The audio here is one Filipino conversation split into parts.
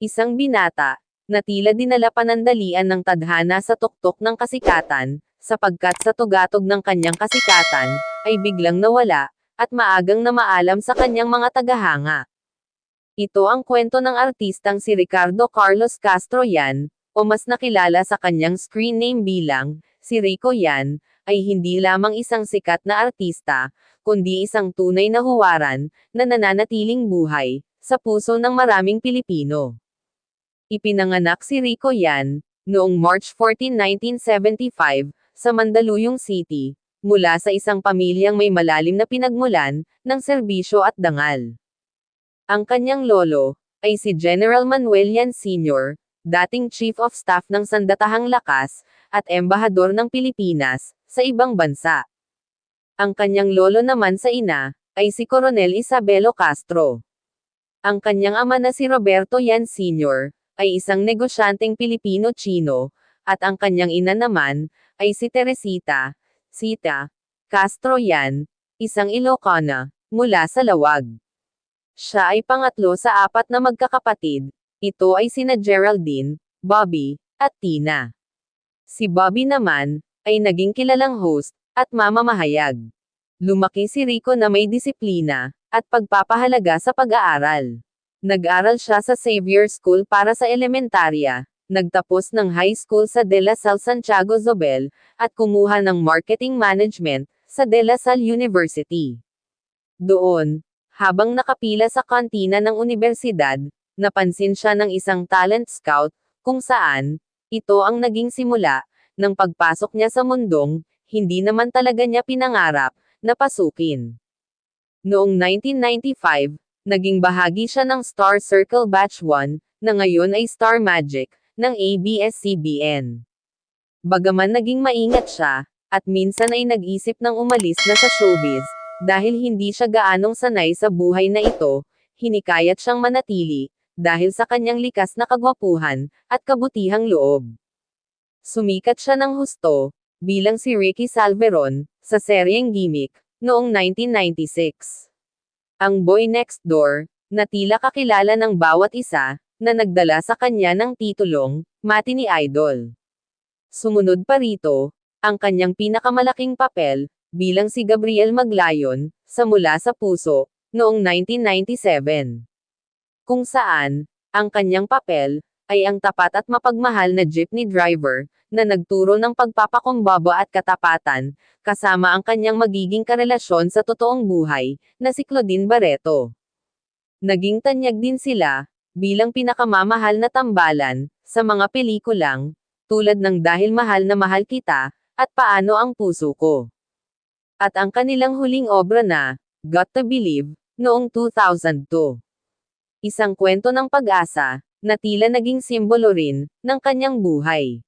Isang binata, na tila dinala panandalian ng tadhana sa tuktok ng kasikatan, sapagkat sa tugatog ng kanyang kasikatan, ay biglang nawala, at maagang namaalam sa kanyang mga tagahanga. Ito ang kwento ng artistang si Ricardo Carlos Castro Yan, o mas nakilala sa kanyang screen name bilang, si Rico Yan, ay hindi lamang isang sikat na artista, kundi isang tunay na huwaran, na nananatiling buhay, sa puso ng maraming Pilipino. Ipinanganak si Rico Yan, noong March 14, 1975, sa Mandaluyong City, mula sa isang pamilyang may malalim na pinagmulan, ng serbisyo at dangal. Ang kanyang lolo, ay si General Manuel Yan Sr., dating Chief of Staff ng Sandatahang Lakas, at Embahador ng Pilipinas, sa ibang bansa. Ang kanyang lolo naman sa ina, ay si Coronel Isabelo Castro. Ang kanyang ama na si Roberto Yan Sr., ay isang negosyanteng Pilipino-Chino, at ang kanyang ina naman, ay si Teresita, Sita, Castro Yan, isang Ilocana, mula sa Lawag. Siya ay pangatlo sa apat na magkakapatid, ito ay sina Geraldine, Bobby, at Tina. Si Bobby naman, ay naging kilalang host, at mamamahayag. Lumaki si Rico na may disiplina, at pagpapahalaga sa pag-aaral. Nag-aral siya sa Xavier School para sa elementarya, nagtapos ng high school sa De La Salle Santiago Zobel, at kumuha ng marketing management, sa De La Salle University. Doon, habang nakapila sa kantina ng universidad, napansin siya ng isang talent scout, kung saan, ito ang naging simula, ng pagpasok niya sa mundong, hindi naman talaga niya pinangarap, na pasukin. Noong 1995, naging bahagi siya ng Star Circle Batch 1, na ngayon ay Star Magic, ng ABS-CBN. Bagaman naging maingat siya, at minsan ay nag-isip ng umalis na sa showbiz, dahil hindi siya gaanong sanay sa buhay na ito, hinikayat siyang manatili, dahil sa kanyang likas na kagwapuhan, at kabutihang loob. Sumikat siya ng husto, bilang si Ricky Salveron, sa seryeng Gimmick, noong 1996. Ang Boy Next Door, na tila kakilala ng bawat isa, na nagdala sa kanya ng titulong, Matinee Idol. Sumunod pa rito, ang kanyang pinakamalaking papel, bilang si Gabriel Maglayon, sa Mula sa Puso, noong 1997. Kung saan, ang kanyang papel, ay ang tapat at mapagmahal na jeepney driver, na nagturo ng pagpapakumbaba at katapatan, kasama ang kanyang magiging karelasyon sa totoong buhay, na si Claudine Barreto. Naging tanyag din sila, bilang pinakamamahal na tambalan, sa mga pelikulang, tulad ng Dahil Mahal na Mahal Kita, at Paano ang Puso Ko. At ang kanilang huling obra na, Got to Believe, noong 2002. Isang kwento ng pag-asa, na tila naging simbolo rin, ng kanyang buhay.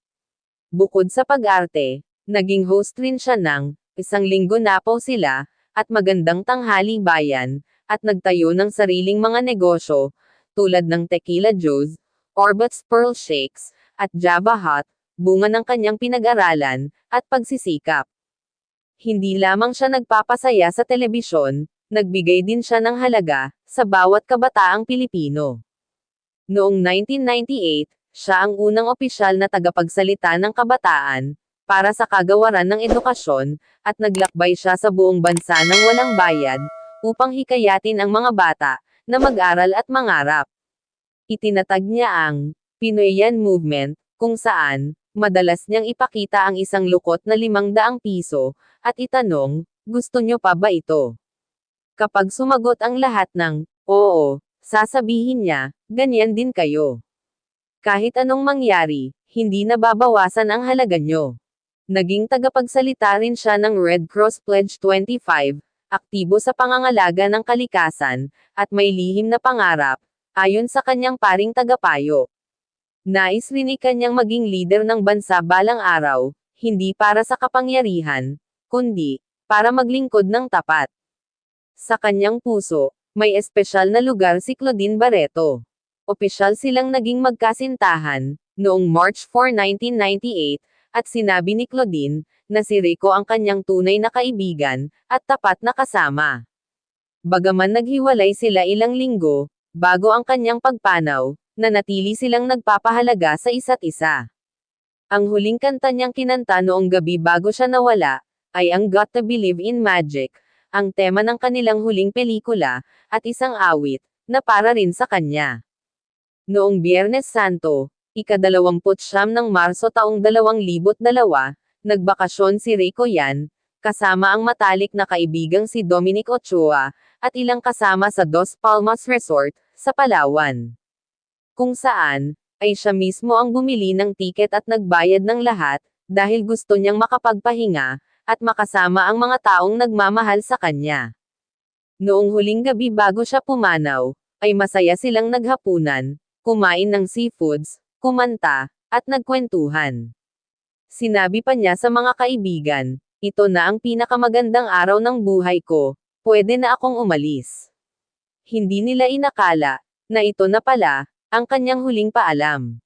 Bukod sa pag-arte, naging host rin siya ng, Isang Linggo Napaw Sila, at Magandang Tanghali Bayan, at nagtayo ng sariling mga negosyo, tulad ng Tequila Joe's, Orbat's Pearl Shakes, at Java Hut, bunga ng kanyang pinag-aralan, at pagsisikap. Hindi lamang siya nagpapasaya sa telebisyon, nagbigay din siya ng halaga, sa bawat kabataang Pilipino. Noong 1998, siya ang unang opisyal na tagapagsalita ng kabataan, para sa kagawaran ng edukasyon, at naglakbay siya sa buong bansa ng walang bayad, upang hikayatin ang mga bata, na mag-aral at mangarap. Itinatag niya ang Pinoy Yan Movement, kung saan, madalas niyang ipakita ang isang lukot na 500 piso, at itanong, gusto niyo pa ba ito? Kapag sumagot ang lahat ng, oo, sasabihin niya, ganyan din kayo. Kahit anong mangyari, hindi nababawasan ang halaga nyo. Naging tagapagsalita rin siya ng Red Cross Pledge 25, aktibo sa pangangalaga ng kalikasan, at may lihim na pangarap, ayon sa kanyang paring tagapayo. Nais rin ni kanyang maging leader ng bansa balang araw, hindi para sa kapangyarihan, kundi, para maglingkod ng tapat. Sa kanyang puso, may espesyal na lugar si Claudine Barreto. Opisyal silang naging magkasintahan, noong March 4, 1998, at sinabi ni Claudine, na si Rico ang kanyang tunay na kaibigan, at tapat na kasama. Bagaman naghiwalay sila ilang linggo, bago ang kanyang pagpanaw, nanatili silang nagpapahalaga sa isa't isa. Ang huling kanta niyang kinanta noong gabi bago siya nawala, ay ang Got to Believe in Magic, ang tema ng kanilang huling pelikula, at isang awit, na para rin sa kanya. Noong Biyernes Santo, ika-29 ng Marso taong 2002, nagbakasyon si Rico Yan, kasama ang matalik na kaibigang si Dominic Ochoa, at ilang kasama sa Dos Palmas Resort, sa Palawan. Kung saan, ay siya mismo ang bumili ng tiket at nagbayad ng lahat, dahil gusto niyang makapagpahinga, at makasama ang mga taong nagmamahal sa kanya. Noong huling gabi bago siya pumanaw, ay masaya silang naghapunan, kumain ng seafoods, kumanta, at nagkwentuhan. Sinabi pa niya sa mga kaibigan, "Ito na ang pinakamagandang araw ng buhay ko, pwede na akong umalis." Hindi nila inakala, na ito na pala, ang kanyang huling paalam.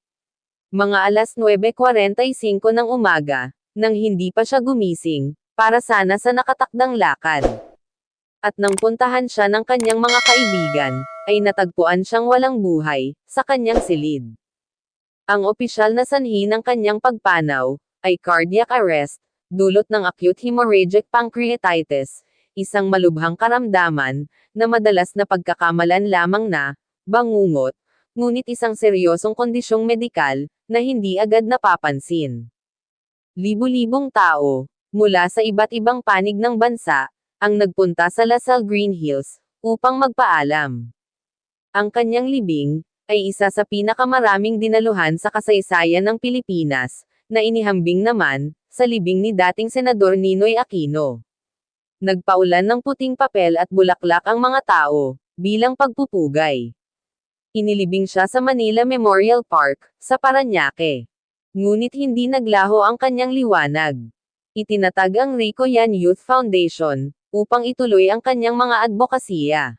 Mga alas 9:45 ng umaga, nang hindi pa siya gumising, para sana sa nakatakdang lakad. At nang puntahan siya ng kanyang mga kaibigan, ay natagpuan siyang walang buhay, sa kanyang silid. Ang opisyal na sanhi ng kanyang pagpanaw, ay cardiac arrest, dulot ng acute hemorrhagic pancreatitis, isang malubhang karamdaman, na madalas na pagkakamalan lamang na, bangungot, ngunit isang seryosong kondisyong medikal, na hindi agad napapansin. Libu-libong tao, mula sa iba't ibang panig ng bansa, ang nagpunta sa Lasal Green Hills, upang magpaalam. Ang kanyang libing, ay isa sa pinakamaraming dinaluhan sa kasaysayan ng Pilipinas, na inihambing naman, sa libing ni dating Senador Ninoy Aquino. Nagpaulan ng puting papel at bulaklak ang mga tao, bilang pagpupugay. Inilibing siya sa Manila Memorial Park, sa Parañaque. Ngunit hindi naglaho ang kanyang liwanag. Itinatag ang Rico Yan Youth Foundation, upang ituloy ang kanyang mga advokasya.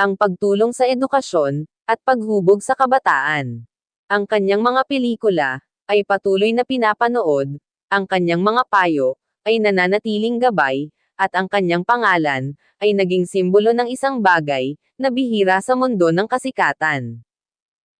Ang pagtulong sa edukasyon, at paghubog sa kabataan. Ang kanyang mga pelikula, ay patuloy na pinapanood, ang kanyang mga payo, ay nananatiling gabay, at ang kanyang pangalan, ay naging simbolo ng isang bagay, na bihira sa mundo ng kasikatan.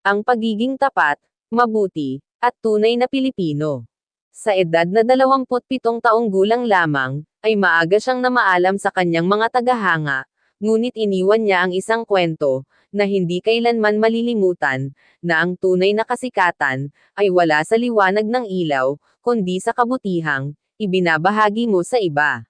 Ang pagiging tapat, mabuti, at tunay na Pilipino. Sa edad na 27 taong gulang lamang, ay maaga siyang namaalam sa kanyang mga tagahanga, ngunit iniwan niya ang isang kwento, na hindi kailanman malilimutan, na ang tunay na kasikatan, ay wala sa liwanag ng ilaw, kundi sa kabutihang, ibinabahagi mo sa iba.